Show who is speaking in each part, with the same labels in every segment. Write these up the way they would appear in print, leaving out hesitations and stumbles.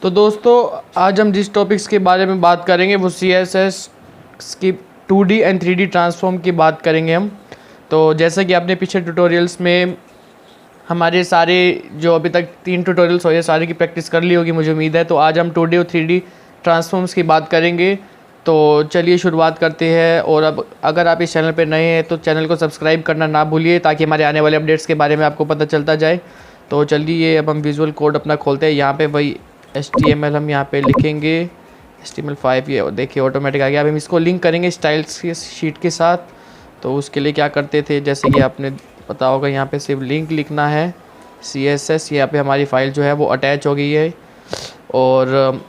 Speaker 1: तो दोस्तों आज हम जिस टॉपिक्स के बारे में बात करेंगे वो CSS की 2D एंड 3D ट्रांसफॉर्म की बात करेंगे हम। तो जैसा कि आपने पीछे ट्यूटोरियल्स में हमारे सारे जो अभी तक 3 ट्यूटोरियल्स हुए सारे की प्रैक्टिस कर ली होगी मुझे उम्मीद है। तो आज हम 2D और 3D ट्रांसफॉर्म्स की बात करेंगे। तो चलिए शुरुआत करते हैं। और अब अगर आप इस चैनल पर नए हैं तो चैनल को सब्सक्राइब करना ना भूलिए ताकि हमारे आने वाले अपडेट्स के बारे में आपको पता चलता जाए। तो चलिए अब हम विजुअल कोड अपना खोलते हैं। यहाँ पे वही HTML हम यहाँ पे लिखेंगे HTML5 ये देखिए ऑटोमेटिक आ गया। अब हम इसको लिंक करेंगे स्टाइल्स की शीट के साथ। तो उसके लिए क्या करते थे जैसे कि आपने पता होगा यहाँ पे सिर्फ लिंक लिखना है CSS। यहाँ पे हमारी फ़ाइल जो है वो अटैच हो गई है। और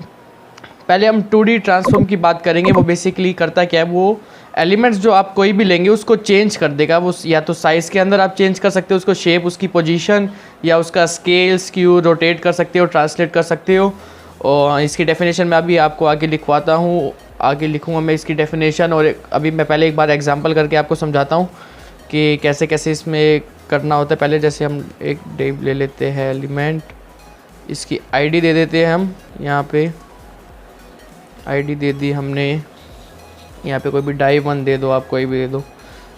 Speaker 1: पहले हम 2D ट्रांसफॉर्म की बात करेंगे। वो बेसिकली करता क्या है, वो एलिमेंट्स जो आप कोई भी लेंगे उसको चेंज कर देगा। वो या तो साइज़ के अंदर आप चेंज कर सकते हो उसको, शेप, उसकी पोजीशन, या उसका स्केल स्क्यू रोटेट कर सकते हो, ट्रांसलेट कर सकते हो। और इसकी डेफिनेशन मैं अभी आपको आगे लिखवाता हूँ, आगे लिखूँगा मैं इसकी डेफिनेशन। और अभी मैं पहले एक बार एग्जांपल करके आपको समझाता हूँ कि कैसे कैसे इसमें करना होता है। पहले जैसे हम एक डिव ले लेते हैं एलिमेंट, इसकी ID दे देते हैं हम। यहाँ पे ID दे दी हमने, यहाँ पे कोई भी div1 दे दो, आप कोई भी दे दो।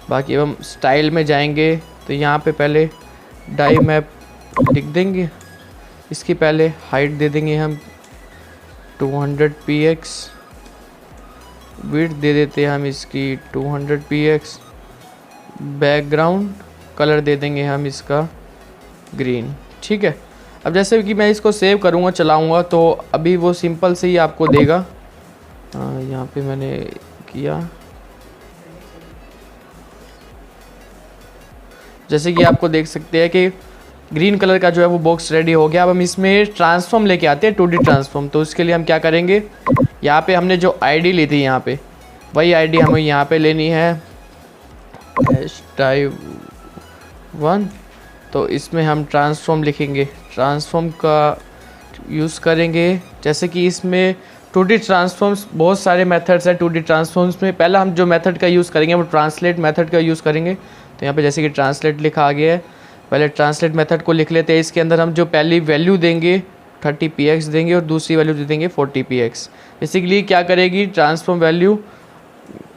Speaker 1: बाकी अब हम स्टाइल में जाएंगे तो यहाँ पे पहले डाइव मैप लिख देंगे। इसकी पहले हाइट दे देंगे हम 200 px, विड्थ दे देते हैं हम इसकी 200 px, बैकग्राउंड कलर दे देंगे हम इसका ग्रीन। ठीक है। अब जैसे कि मैं इसको सेव करूँगा चलाऊँगा तो अभी वो सिंपल से ही आपको देगा। यहाँ पे मैंने किया, जैसे कि आपको देख सकते हैं कि ग्रीन कलर का जो है वो बॉक्स रेडी हो गया। अब हम इसमें ट्रांसफॉर्म लेके आते हैं 2D ट्रांसफॉर्म। तो उसके लिए हम क्या करेंगे, यहाँ पे हमने जो ID ली थी यहाँ पे वही ID हमें यहाँ पे लेनी है div1। तो इसमें हम ट्रांसफॉर्म लिखेंगे, ट्रांसफॉर्म का यूज़ करेंगे। जैसे कि इसमें 2D ट्रांसफॉर्म्स बहुत सारे मेथड्स हैं 2D ट्रांसफॉर्म्स में। पहला हम जो मेथड का यूज़ करेंगे वो ट्रांसलेट मेथड का यूज़ करेंगे। तो यहाँ पे जैसे कि ट्रांसलेट लिखा आ गया है, पहले ट्रांसलेट मेथड को लिख लेते हैं। इसके अंदर हम जो पहली वैल्यू देंगे 30 px देंगे और दूसरी वैल्यू दे देंगे 40 px। बेसिकली क्या करेगी ट्रांसफॉर्म वैल्यू,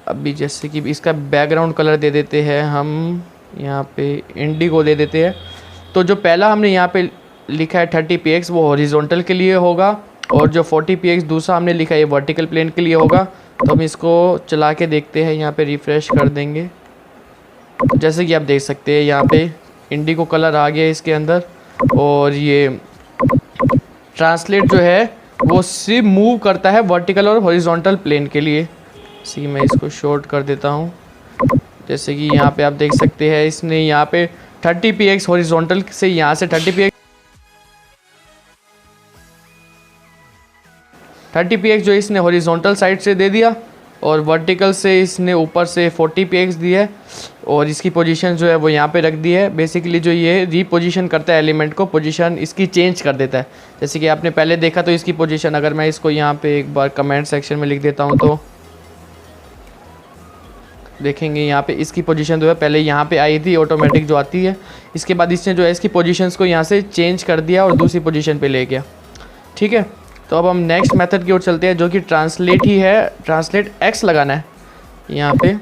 Speaker 1: अभी जैसे कि इसका बैकग्राउंड कलर दे देते हैं हम, यहाँ पे इंडिगो दे देते हैं। तो जो पहला हमने यहाँ पे लिखा है 30 px वो हॉरिजॉन्टल के लिए होगा, और जो 40 px दूसरा हमने लिखा है ये वर्टिकल प्लेन के लिए होगा। तो हम इसको चला के देखते हैं, यहाँ पे रिफ़्रेश कर देंगे। जैसे कि आप देख सकते हैं यहाँ पे इंडिगो कलर आ गया इसके अंदर। और ये ट्रांसलेट जो है वो सिर्फ मूव करता है वर्टिकल और हॉरिजॉन्टल प्लेन के लिए। मैं इसको शॉर्ट कर देता हूँ। जैसे कि यहाँ पे आप देख सकते हैं इसने यहाँ पे 30 px हॉरिजॉन्टल से यहाँ से 30 px जो इसने हॉरिजॉन्टल साइड से दे दिया, और वर्टिकल से इसने ऊपर से 40 px दिया है। और इसकी पोजीशन जो है वो यहाँ पे रख दी है। बेसिकली जो ये रीपोजीशन करता है एलिमेंट को, पोजीशन इसकी चेंज कर देता है। जैसे कि आपने पहले देखा तो इसकी पोजीशन, अगर मैं इसको यहाँ पे एक बार कमेंट सेक्शन में लिख देता हूँ तो देखेंगे यहाँ पे इसकी पोजीशन जो है पहले यहाँ पे आई थी ऑटोमेटिक जो आती है। इसके बाद इसने जो है इसकी पोजीशंस को यहाँ से चेंज कर दिया और दूसरी पोजीशन पे ले गया। ठीक है। तो अब हम नेक्स्ट मेथड की ओर चलते हैं जो कि ट्रांसलेट ही है। ट्रांसलेट x लगाना है, यहाँ पे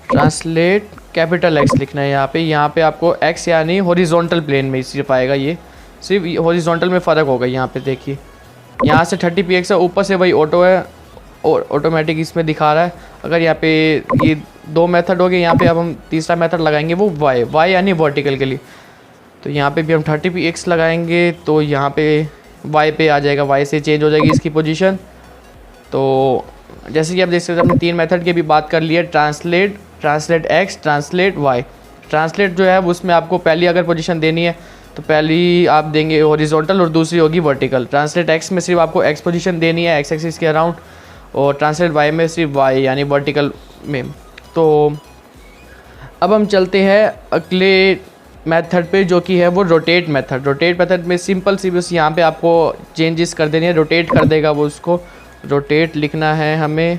Speaker 1: ट्रांसलेट कैपिटल X लिखना है। यहाँ पे आपको x यानी हॉरिजॉन्टल प्लेन में सिर्फ आएगा, ये सिर्फ हॉरिजॉन्टल में फ़र्क होगा। यहाँ पे देखिए यहाँ से 30 px है, ऊपर से वही ऑटो है और ऑटोमेटिक इसमें दिखा रहा है। अगर यहाँ पे ये 2 मेथड हो गए, यहाँ पे अब हम तीसरा मेथड लगाएंगे वो y यानी वर्टिकल के लिए। तो यहाँ पे भी हम 30 px लगाएंगे तो यहाँ पे y पे आ जाएगा, y से चेंज हो जाएगी इसकी पोजीशन। तो जैसे कि आप देख सकते हैं हमने 3 मेथड की भी बात कर ली है, translate, translate x, translate y। Translate जो है उसमें आपको पहली अगर पोजीशन देनी है तो पहली आप देंगे हॉरिजॉन्टल और दूसरी होगी वर्टिकल। ट्रांसलेट x में सिर्फ आपको x पोजीशन देनी है, x एक्सिस के अराउंड, और ट्रांसलेट y में सिर्फ y यानी वर्टिकल में। तो अब हम चलते हैं अगले मेथड पे जो कि है वो रोटेट मेथड। रोटेट मेथड में सिंपल सी बस यहाँ पे आपको चेंजेस कर देनी है, रोटेट कर देगा वो। उसको रोटेट लिखना है हमें,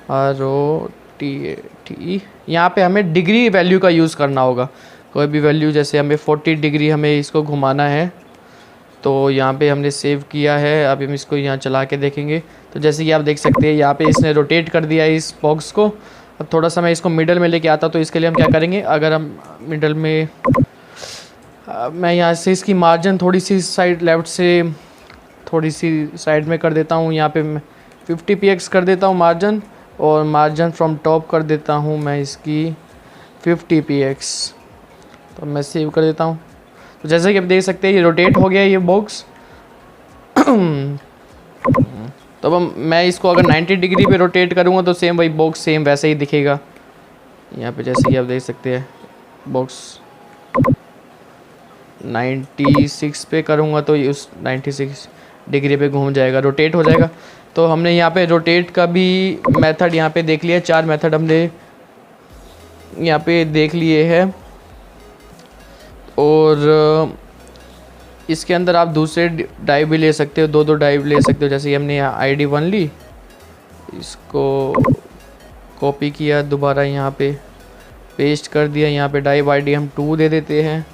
Speaker 1: ROTAT। यहाँ पे हमें डिग्री वैल्यू का यूज़ करना होगा, कोई भी वैल्यू। जैसे हमें 40 डिग्री हमें इसको घुमाना है तो यहाँ पे हमने सेव किया है। अब हम इसको यहाँ चला के देखेंगे तो जैसे कि आप देख सकते हैं यहाँ पे इसने रोटेट कर दिया है इस बॉक्स को। अब थोड़ा सा मैं इसको मिडल में लेके आता, तो इसके लिए हम क्या करेंगे, अगर हम मिडल में मैं यहाँ से इसकी मार्जिन थोड़ी सी साइड लेफ़्ट से थोड़ी सी साइड में कर देता हूँ। यहाँ पे मैं 50 px कर देता हूँ मार्जिन, और मार्जिन फ्रॉम टॉप कर देता हूँ मैं इसकी 50 px। तो मैं सेव कर देता हूँ। तो जैसे कि आप देख सकते हैं ये रोटेट हो गया ये बॉक्स। तो अब मैं इसको अगर 90 डिग्री पे रोटेट करूँगा तो सेम वही बॉक्स सेम वैसे ही दिखेगा। यहाँ पे जैसे कि आप देख सकते हैं बॉक्स 96 पे करूँगा तो ये उस 96 डिग्री पे घूम जाएगा, रोटेट हो जाएगा। तो हमने यहाँ पे रोटेट का भी मेथड यहाँ पे देख लिया, 4 मेथड हमने यहाँ पे देख लिए हैं। और इसके अंदर आप दूसरे डाइव भी ले सकते हो, 2-2 डाइव ले सकते हो। जैसे कि हमने यहाँ ID1 ली, इसको कॉपी किया, दोबारा यहाँ पे पेस्ट कर दिया। यहाँ पे डाइव ID हम 2 दे देते हैं,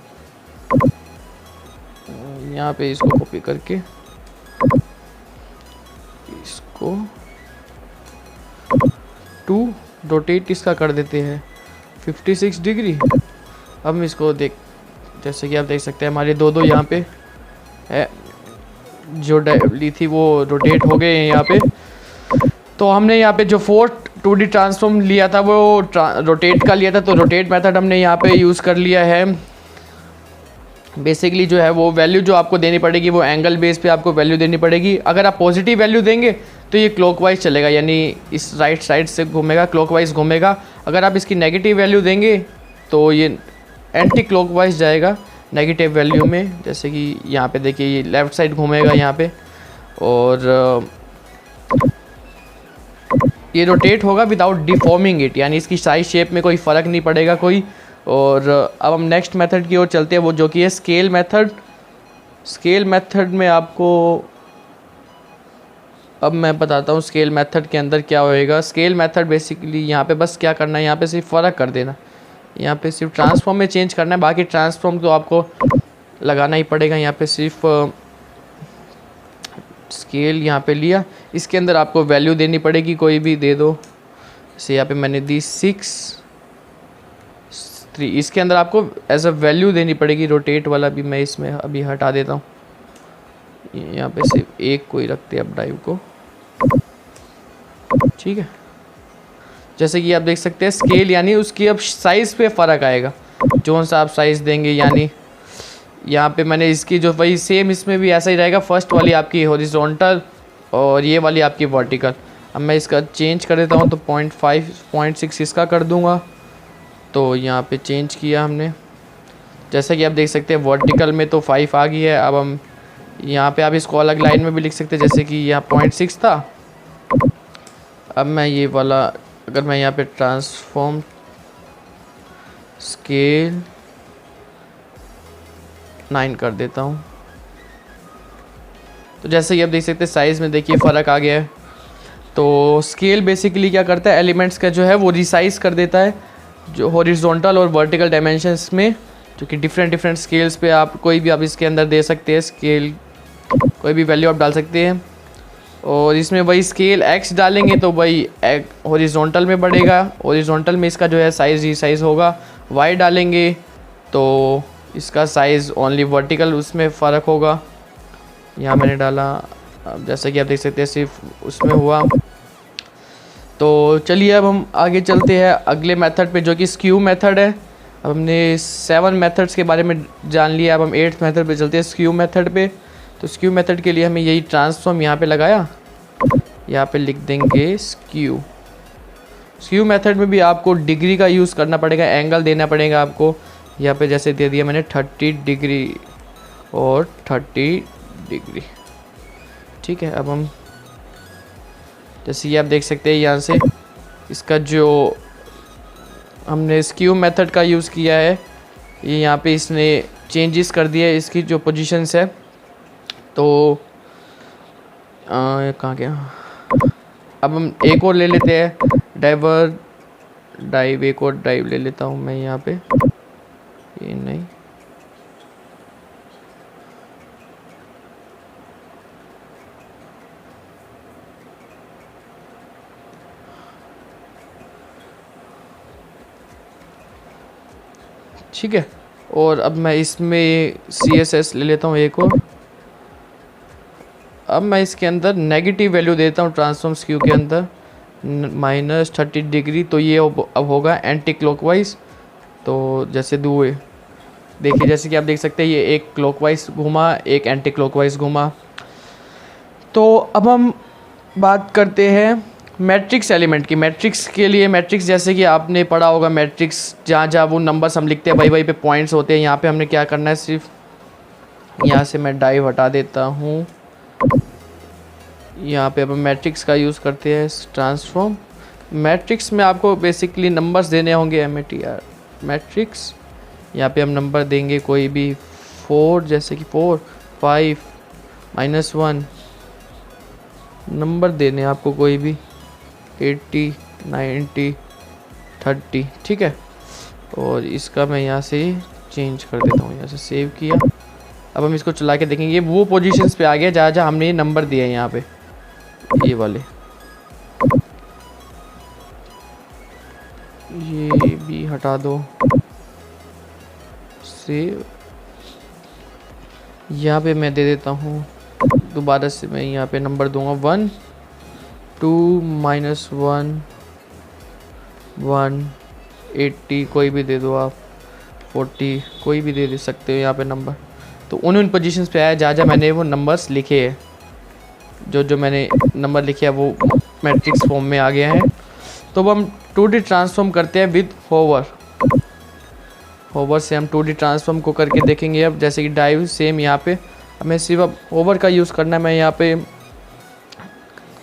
Speaker 1: यहाँ पे इसको कॉपी करके इसको 2 रोटेट इसका कर देते हैं 56 डिग्री। अब हम इसको जैसे कि आप देख सकते हैं हमारे 2-2 यहाँ पे है, जो ली थी वो रोटेट हो गए हैं यहाँ पे। तो हमने यहाँ पे जो 4th 2D ट्रांसफॉर्म लिया था वो रोटेट का लिया था, तो रोटेट मेथड हमने यहाँ पे यूज़ कर लिया है। बेसिकली जो है वो वैल्यू जो आपको देनी पड़ेगी वो एंगल बेस पे आपको वैल्यू देनी पड़ेगी। अगर आप पॉजिटिव वैल्यू देंगे तो ये क्लॉकवाइज चलेगा, यानी इस राइट साइड से घूमेगा, क्लॉकवाइज घूमेगा। अगर आप इसकी नेगेटिव वैल्यू देंगे तो ये एंटी क्लॉकवाइज जाएगा नेगेटिव वैल्यू में। जैसे कि यहाँ पे देखिए ये लेफ़्ट साइड घूमेगा यहाँ पे, और ये रोटेट होगा विदाउट डिफॉर्मिंग इट, यानी इसकी साइज शेप में कोई फ़र्क नहीं पड़ेगा कोई। और अब हम नेक्स्ट मेथड की ओर चलते हैं, वो जो कि है स्केल मेथड। स्केल मेथड में आपको अब मैं बताता हूँ स्केल मेथड के अंदर क्या होएगा। स्केल मेथड बेसिकली यहाँ पे बस क्या करना है, यहाँ पे सिर्फ फ़र्क कर देना, यहाँ पे सिर्फ ट्रांसफॉर्म में चेंज करना है। बाकी ट्रांसफॉर्म तो आपको लगाना ही पड़ेगा। यहाँ पे सिर्फ स्केल यहाँ पे लिया, इसके अंदर आपको वैल्यू देनी पड़ेगी, कोई भी दे दो। जैसे यहाँ पे मैंने दी 6 3, इसके अंदर आपको एज अ वैल्यू देनी पड़ेगी। रोटेट वाला भी मैं इसमें अभी हटा देता हूँ, यहाँ पे सिर्फ एक कोई रखते हैं अब डाइव को, ठीक है। जैसे कि आप देख सकते हैं स्केल यानी उसकी अब साइज़ पे फ़र्क आएगा, जो सा आप साइज़ देंगे। यानी यहाँ पे मैंने इसकी जो वही सेम इसमें भी ऐसा ही रहेगा, फर्स्ट वाली आपकी हॉरिजॉन्टल और ये वाली आपकी वर्टिकल। अब मैं इसका चेंज कर देता हूँ, तो 0.5 0.6 इसका कर दूँगा। तो यहाँ पे चेंज किया हमने, जैसा कि आप देख सकते हैं वर्टिकल में तो 5 आ गई है। अब हम यहाँ पे आप इसको अलग लाइन में भी लिख सकते हैं, जैसे कि यहाँ 0.6 था। अब मैं ये वाला अगर मैं यहाँ पे ट्रांसफॉर्म स्केल 9 कर देता हूँ, तो जैसे कि आप देख सकते हैं साइज़ में देखिए फ़र्क आ गया है। तो स्केल बेसिकली क्या करता है, एलिमेंट्स का जो है वो रिसाइज कर देता है, जो हॉरिजॉन्टल और वर्टिकल डायमेंशंस में, जो कि डिफरेंट स्केल्स पे आप कोई भी आप इसके अंदर दे सकते हैं। स्केल कोई भी वैल्यू आप डाल सकते हैं, और इसमें वही स्केल x डालेंगे तो वही हॉरिजॉन्टल में बढ़ेगा, हॉरिजॉन्टल में इसका जो है साइज़ रिसाइज होगा। y डालेंगे तो इसका साइज़ ओनली वर्टिकल उसमें फ़र्क होगा। यहाँ मैंने डाला, अब जैसा कि आप देख सकते हैं सिर्फ उसमें हुआ। तो चलिए अब हम आगे चलते हैं अगले मेथड पे, जो कि स्क्यू मेथड है। अब हमने 7 मेथड्स के बारे में जान लिया, अब हम 8th मेथड पे चलते हैं, स्क्यू मेथड पे। तो स्क्यू मेथड के लिए हमें यही ट्रांसफॉर्म यहाँ पे लगाया, यहाँ पे लिख देंगे स्क्यू। स्क्यू मेथड में भी आपको डिग्री का यूज़ करना पड़ेगा, एंगल देना पड़ेगा आपको। यहाँ पे जैसे दे दिया मैंने 30 डिग्री और 30 डिग्री, ठीक है। अब हम जैसे ये आप देख सकते हैं यहाँ से इसका जो हमने स्क्यू मेथड का यूज़ किया है, ये यहाँ पे इसने चेंजेस कर दिया है इसकी जो पोजीशंस है। तो कहाँ गया, अब हम एक और ले लेते हैं डाइव, एक और डाइव ले लेता हूँ मैं यहाँ पे, ये नहीं, ठीक है। और अब मैं इसमें CSS ले लेता हूँ एक और। अब मैं इसके अंदर नेगेटिव वैल्यू देता हूँ ट्रांसफॉर्म स्क्यू के अंदर -30 डिग्री। तो ये अब होगा एंटी क्लॉकवाइज। तो जैसे देखिए, जैसे कि आप देख सकते हैं ये एक क्लॉकवाइज घूमा, एक एंटी क्लॉकवाइज घूमा। तो अब हम बात करते हैं मैट्रिक्स एलिमेंट की। मैट्रिक्स के लिए, मैट्रिक्स जैसे कि आपने पढ़ा होगा, मैट्रिक्स जहाँ जहाँ वो नंबर्स हम लिखते हैं वही वही पे पॉइंट्स होते हैं। यहाँ पे हमने क्या करना है, सिर्फ यहाँ से मैं डाइव हटा देता हूँ। यहाँ पे अब हम मैट्रिक्स का यूज़ करते हैं, ट्रांसफॉर्म। मैट्रिक्स में आपको बेसिकली नंबर्स देने होंगे, MATR मैट्रिक्स। यहाँ पे हम नंबर देंगे कोई भी 4, जैसे कि 4, 5, -1 नंबर देने आपको कोई भी 80, 90, 30, ठीक है। और इसका मैं यहाँ से चेंज कर देता हूँ, यहाँ से सेव किया। अब हम इसको चला के देखेंगे, वो पोजीशंस पे आ गया जहाँ जहाँ हमने ये नंबर दिए हैं, यहाँ पे ये वाले। ये भी हटा दो, सेव। यहाँ पे मैं दे देता हूँ दोबारा से, मैं यहाँ पे नंबर दूंगा 1, 2, -1, 1, 80 कोई भी दे दो आप, 40 कोई भी दे सकते हो यहाँ पे नंबर। तो उन पोजीशंस पे आया जहाँ जहाँ मैंने वो नंबर्स लिखे हैं, जो मैंने नंबर लिखे हैं वो मैट्रिक्स फॉर्म में आ गया है। तो अब हम 2D ट्रांसफॉर्म करते हैं विद होवर। होवर से हम 2D ट्रांसफॉर्म को करके देखेंगे। अब जैसे कि डाइव, सेम यहाँ पे हमें सिर्फ अब होवर का यूज़ करना है। मैं यहाँ पे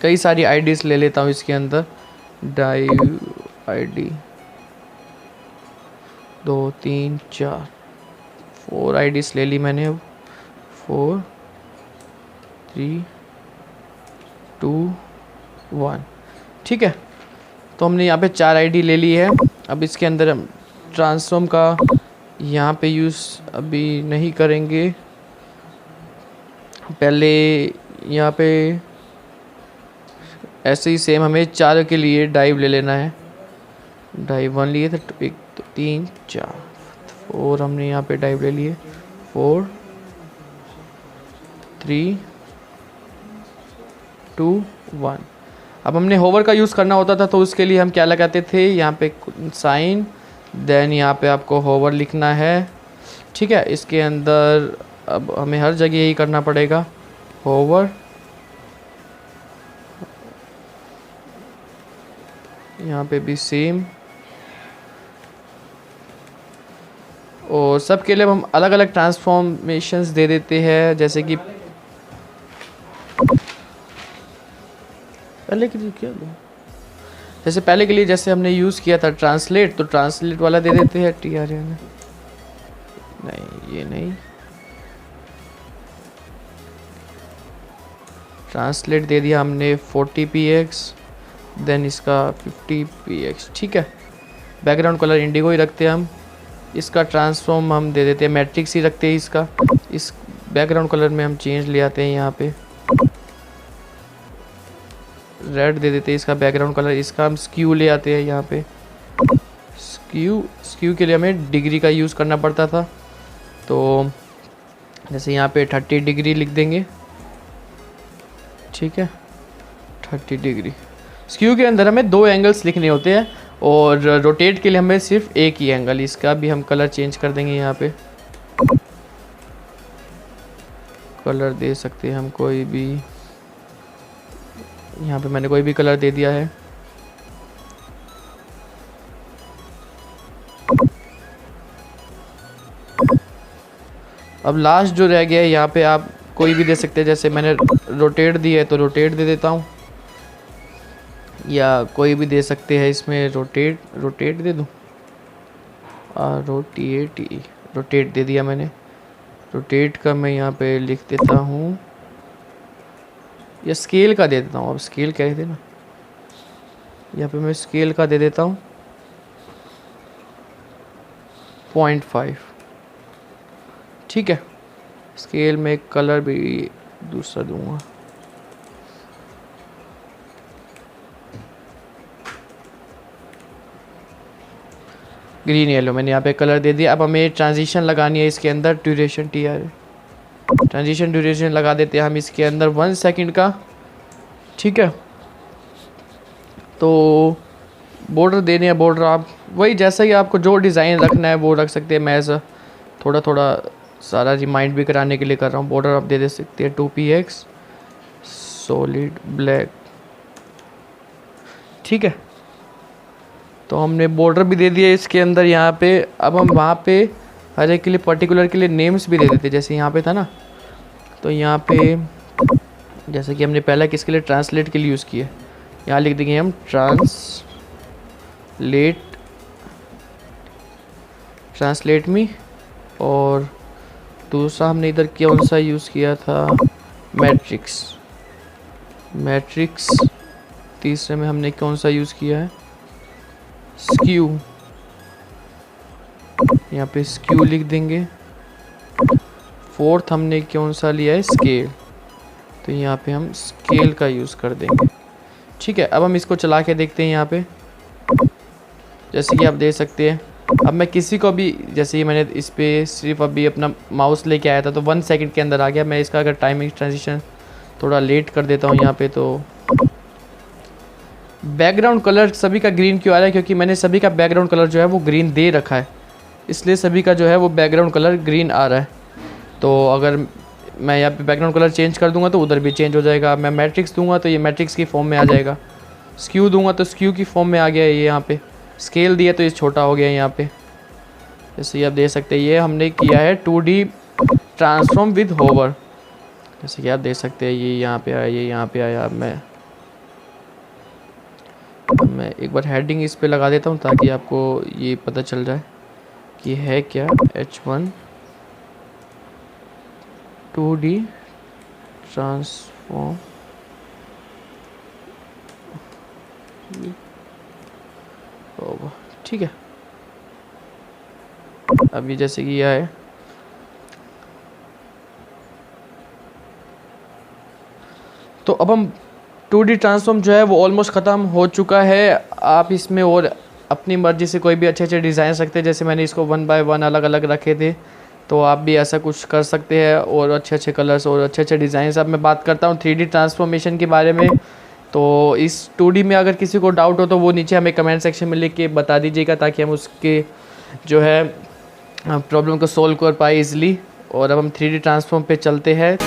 Speaker 1: कई सारी आईडीज़ ले लेता हूँ इसके अंदर। डाइव ID 2, 3, 4, 4 आईडीज़ ले ली मैंने। अब 4, 3, 2, 1, ठीक है। तो हमने यहाँ पे 4 आईडी ले ली है। अब इसके अंदर हम ट्रांसफॉर्म का यहाँ पे यूज़ अभी नहीं करेंगे। पहले यहाँ पे ऐसे ही सेम हमें 4 के लिए डाइव ले लेना है। डाइव 1 लिए थे, 1, 2, 3, 4, 4 हमने यहाँ पे डाइव ले लिए। 4, 3, 2, 1। अब हमने होवर का यूज़ करना होता था, तो उसके लिए हम क्या लगाते थे, यहाँ पे साइन, देन यहाँ पे आपको होवर लिखना है, ठीक है। इसके अंदर अब हमें हर जगह यही करना पड़ेगा, होवर। यहाँ पे भी सेम। और सब के लिए हम अलग अलग ट्रांसफॉर्मेशंस दे देते हैं। जैसे कि पहले के लिए क्या दो, जैसे पहले के लिए जैसे हमने यूज़ किया था ट्रांसलेट, तो ट्रांसलेट वाला दे देते हैं TRN। नहीं, ये नहीं, ट्रांसलेट दे दिया हमने 40px, देन इसका 50px, ठीक है। बैकग्राउंड कलर इंडिगो ही रखते हैं हम। इसका ट्रांसफॉर्म हम दे देते हैं मैट्रिक्स ही रखते हैं इसका। इस बैकग्राउंड कलर में हम चेंज ले आते हैं, यहाँ पे रेड दे देते हैं इसका बैकग्राउंड कलर। इसका हम स्क्यू ले आते हैं यहाँ पे। स्क्यू के लिए हमें डिग्री का यूज़ करना पड़ता था, तो जैसे यहाँ पे 30 डिग्री लिख देंगे, ठीक है। 30 डिग्री। स्क्यू के अंदर हमें 2 एंगल्स लिखने होते हैं, और रोटेट के लिए हमें सिर्फ एक ही एंगल। इसका भी हम कलर चेंज कर देंगे। यहाँ पे कलर दे सकते हैं हम कोई भी, यहाँ पे मैंने कोई भी कलर दे दिया है। अब लास्ट जो रह गया है, यहाँ पे आप कोई भी दे सकते हैं। जैसे मैंने रोटेट दी है तो रोटेट दे देता हूँ, या कोई भी दे सकते हैं इसमें रोटेट दे दूँ, रोटेट दे दिया मैंने। रोटेट का मैं यहाँ पे लिख देता हूँ, या स्केल का दे देता हूँ। अब स्केल कह देना, यहाँ पे मैं स्केल का दे देता हूँ 0.5, ठीक है। स्केल में कलर भी दूसरा दूंगा। ग्रीन येलो मैंने यहाँ पे कलर दे दिया। अब हमें ट्रांजिशन लगानी है इसके अंदर, ड्यूरेशन ट्रांजिशन ड्यूरेशन लगा देते हैं हम इसके अंदर 1 सेकंड का। ठीक है, तो बॉर्डर देने हैं, बॉर्डर आप वही जैसा कि आपको जो डिज़ाइन रखना है वो रख सकते हैं। मैं ऐसा थोड़ा थोड़ा सारा रिमाइंड भी कराने के लिए कर रहा हूँ। बॉर्डर आप दे सकते हैं 2px सॉलिड ब्लैक। ठीक है, तो हमने बॉर्डर भी दे दिया इसके अंदर यहाँ पे। अब हम वहाँ पे हर एक के लिए पर्टिकुलर के लिए नेम्स भी दे देते, जैसे यहाँ पे था ना, तो यहाँ पे जैसे कि हमने पहला किसके लिए ट्रांसलेट के लिए यूज़ किया, यहाँ लिख देंगे हम ट्रांसलेट मी। और दूसरा हमने इधर कौन सा यूज़ किया था, मैट्रिक्स। तीसरे में हमने कौन सा यूज़ किया है, स्क्यू, यहाँ पे स्क्यू लिख देंगे। फोर्थ हमने कौन सा लिया है, स्केल, तो यहाँ पे हम स्केल का यूज़ कर देंगे। ठीक है, अब हम इसको चला के देखते हैं यहाँ पे, जैसे कि आप देख सकते हैं। अब मैं किसी को भी, जैसे ही मैंने इस पर सिर्फ अभी अपना माउस लेके आया था तो 1 सेकंड के अंदर आ गया। मैं इसका अगर टाइमिंग ट्रांजिशन थोड़ा लेट कर देता हूँ यहाँ पे, तो बैकग्राउंड कलर सभी का ग्रीन क्यों आ रहा है, क्योंकि मैंने सभी का बैकग्राउंड कलर जो है वो ग्रीन दे रखा है, इसलिए सभी का जो है वो बैकग्राउंड कलर ग्रीन आ रहा है। तो अगर मैं यहाँ पे बैकग्राउंड कलर चेंज कर दूंगा तो उधर भी चेंज हो जाएगा। मैं मैट्रिक्स दूंगा तो ये मैट्रिक्स की फॉर्म में आ जाएगा। स्क्यू दूंगा तो स्क्यू की फॉर्म में आ गया ये यहाँ पे। स्केल दिया तो ये छोटा हो गया यहाँ पे, जैसे ये आप देख सकते हैं। ये हमने किया है 2D ट्रांसफॉर्म विद होवर, जैसे कि आप देख सकते हैं। ये यहाँ पे आया, ये यहाँ पे आया। अब मैं एक बार हेडिंग इस पे लगा देता हूँ ताकि आपको ये पता चल जाए कि है क्या। H1 2D ट्रांसफॉर्म, ठीक है। अभी जैसे कि यह है, तो अब हम 2D ट्रांसफॉर्म जो है वो ऑलमोस्ट ख़त्म हो चुका है। आप इसमें और अपनी मर्ज़ी से कोई भी अच्छे अच्छे डिज़ाइन सकते हैं। जैसे मैंने इसको 1 बाय 1 अलग अलग रखे थे, तो आप भी ऐसा कुछ कर सकते हैं और अच्छे अच्छे कलर्स और अच्छे अच्छे डिज़ाइन। अब मैं बात करता हूँ 3D ट्रांसफॉर्मेशन के बारे में। तो इस 2D में अगर किसी को डाउट हो तो वो नीचे हमें कमेंट सेक्शन में लिख के बता दीजिएगा, ताकि हम उसके जो है प्रॉब्लम को सोल्व कर पाए इजीली। और अब हम 3D ट्रांसफॉर्म पे चलते हैं।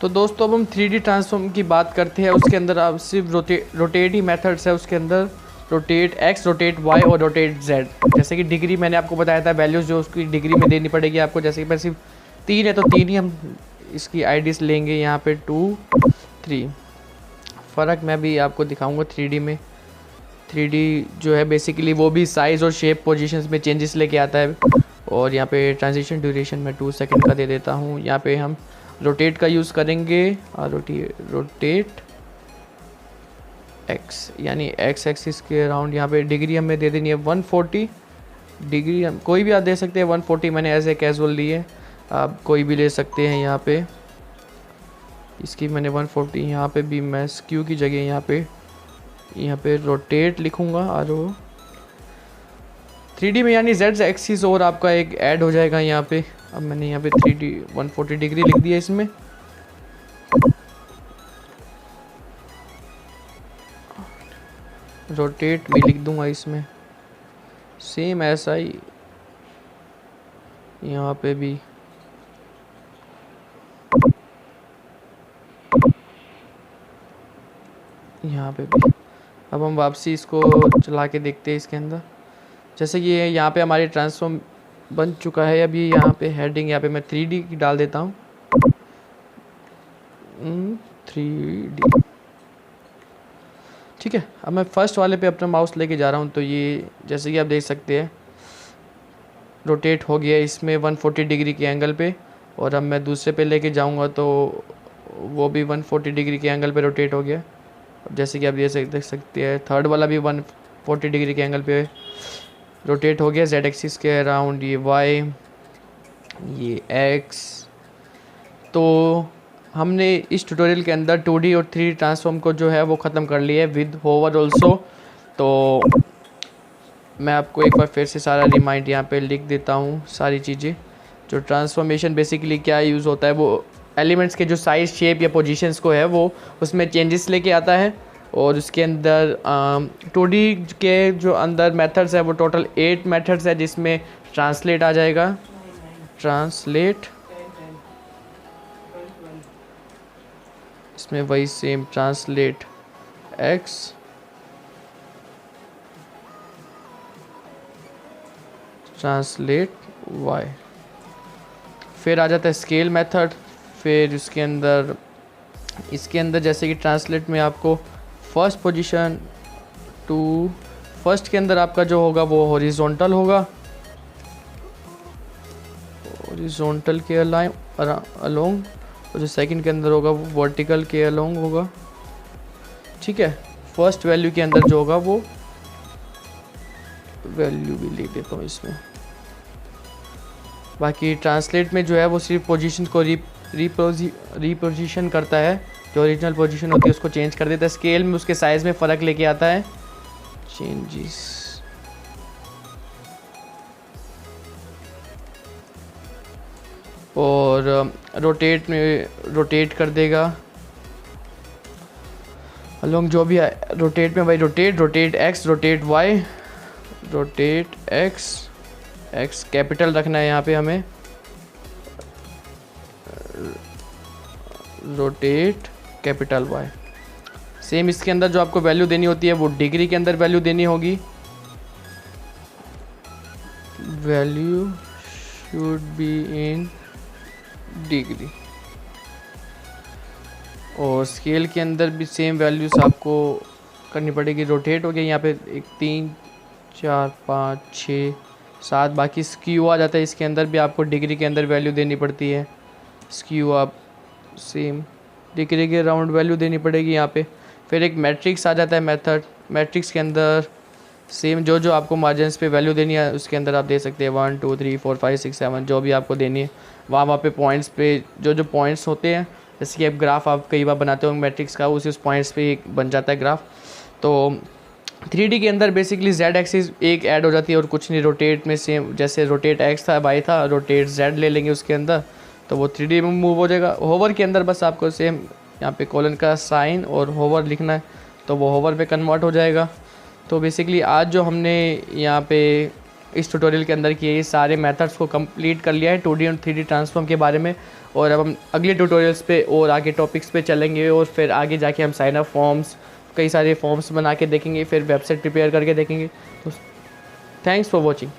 Speaker 1: तो दोस्तों अब हम 3D ट्रांसफॉर्म की बात करते हैं। उसके अंदर आप सिर्फ रोटेट ही मेथड्स है उसके अंदर, रोटेट x, रोटेट y और रोटेट z। जैसे कि डिग्री मैंने आपको बताया था, वैल्यूज़ जो उसकी डिग्री में देनी पड़ेगी आपको। जैसे कि सिर्फ 3 है तो 3 ही हम इसकी आईडीज़ लेंगे। यहाँ पे 2, 3 फ़र्क मैं भी आपको दिखाऊंगा 3D में। 3D जो है बेसिकली वो भी साइज़ और शेप पोजीशंस में चेंजेस लेके आता है। और यहाँ पे ट्रांजिशन ड्यूरेशन मैं 2 सेकंड का दे देता हूँ। यहाँ पे हम रोटेट का यूज़ करेंगे, रोटेट x, यानी x एक्सिस के अराउंड। यहाँ पे डिग्री हमें दे देनी है 140 डिग्री। हम कोई भी आप दे सकते हैं 140, मैंने एज ए कैजुअल ली है, आप कोई भी ले सकते हैं। यहाँ पे इसकी मैंने 140, यहाँ पे भी मैं स्क्यू की जगह यहाँ पे रोटेट लिखूँगा। और 3D में यानी z एक्सिस और आपका एक ऐड हो जाएगा यहाँ पे। अब मैंने यहाँ पे 3D 140 डिग्री लिख दिया इसमें। रोटेट भी लिख दूंगा इसमें, सेम ऐसा ही यहाँ पे भी। यहाँ पे भी। अब हम वापसी इसको चला के देखते हैं इसके अंदर। जैसे कि यहाँ पे हमारी ट्रांसफॉर्म बन चुका है। अभी यहाँ पे हेडिंग यहाँ पे मैं 3D की डाल देता हूँ, 3D। ठीक है, अब मैं फर्स्ट वाले पे अपना माउस लेके जा रहा हूँ। तो ये जैसे कि आप देख सकते हैं रोटेट हो गया इसमें 140 डिग्री के एंगल पे। और अब मैं दूसरे पे लेके जाऊँगा तो वो भी 140 डिग्री के एंगल पे रोटेट हो गया। जैसे कि आप ये देख सकते हैं थर्ड वाला भी 140 डिग्री के एंगल पे रोटेट हो गया z एक्सिस के अराउंड। ये y, ये x, तो हमने इस ट्यूटोरियल के अंदर 2D और 3D ट्रांसफॉर्म को जो है वो ख़त्म कर लिया है विद होवर ऑल्सो। तो मैं आपको एक बार फिर से सारा रिमाइंड यहाँ पे लिख देता हूँ सारी चीज़ें। जो ट्रांसफॉर्मेशन बेसिकली क्या यूज़ होता है, वो एलिमेंट्स के जो साइज़, शेप या पोजीशंस को है वो उसमें चेंजेस लेके आता है। और उसके अंदर 2D के जो अंदर मेथड्स है वो टोटल 8 मेथड्स है, जिसमें ट्रांसलेट आ जाएगा, ट्रांसलेट, इसमें वही same translate x, translate y, फिर आ जाता है स्केल मेथड। फिर इसके अंदर जैसे कि ट्रांसलेट में आपको फर्स्ट पोजीशन टू फर्स्ट के अंदर आपका जो होगा वो हॉरिजॉन्टल होगा, हॉरिजॉन्टल के अलोंग, और जो सेकंड के अंदर होगा वो वर्टिकल के अलोंग होगा। ठीक है, फर्स्ट वैल्यू के अंदर जो होगा वो वैल्यू भी लिख देता हूँ इसमें। बाकी ट्रांसलेट में जो है वो सिर्फ पोजीशन को रिपोजिशन करता है, जो ओरिजिनल पोजीशन होती है उसको चेंज कर देता है। स्केल में उसके साइज़ में फ़र्क लेके आता है, चेंजेस। और रोटेट में रोटेट कर देगा अलोंग जो भी है। रोटेट में भाई rotate X, rotate Y, rotate X capital रखना है यहाँ पे हमें, रोटेट कैपिटल वाई। सेम इसके अंदर जो आपको वैल्यू देनी होती है वो डिग्री के अंदर वैल्यू देनी होगी, value should be in degree. और स्केल के अंदर भी सेम वैल्यूज आपको करनी पड़ेगी। रोटेट हो गया यहाँ पे 1 3 4 5 6 7, बाकी स्क्यू आ जाता है। इसके अंदर भी आपको डिग्री के अंदर वैल्यू देनी पड़ती है, स्क्यू आप सेम डिग्री के राउंड वैल्यू देनी पड़ेगी यहाँ पे। फिर एक मैट्रिक्स आ जाता है मेथड, मैट्रिक्स के अंदर सेम जो आपको मार्जिनस पे वैल्यू देनी है उसके अंदर आप दे सकते हैं 1 2 3 4 5 6 7 जो भी आपको देनी है। वहाँ पे पॉइंट्स पे जो पॉइंट्स होते हैं, जैसे कि आप ग्राफ आप कई बार बनाते हो मैट्रिक्स का, उस पॉइंट्स पे एक बन जाता है ग्राफ। तो 3D के अंदर बेसिकली z एक्सिस एक ऐड हो जाती है और कुछ नहीं। रोटेट में सेम जैसे रोटेट x था, y था, रोटेट z ले लेंगे उसके अंदर तो वो 3D में मूव हो जाएगा। होवर के अंदर बस आपको सेम यहाँ पे कॉलन का साइन और होवर लिखना है तो वो होवर पे कन्वर्ट हो जाएगा। तो बेसिकली आज जो हमने यहाँ पे इस ट्यूटोरियल के अंदर किए, ये सारे मेथड्स को कंप्लीट कर लिया है 2D और 3D ट्रांसफॉर्म के बारे में। और अब हम अगले ट्यूटोरियल्स पे और आगे टॉपिक्स पे चलेंगे और फिर आगे जाके हम साइन अप फॉर्म्स, कई सारे फॉर्म्स बना के देखेंगे, फिर वेबसाइट प्रिपेयर करके देखेंगे। तो थैंक्स फॉर वॉचिंग।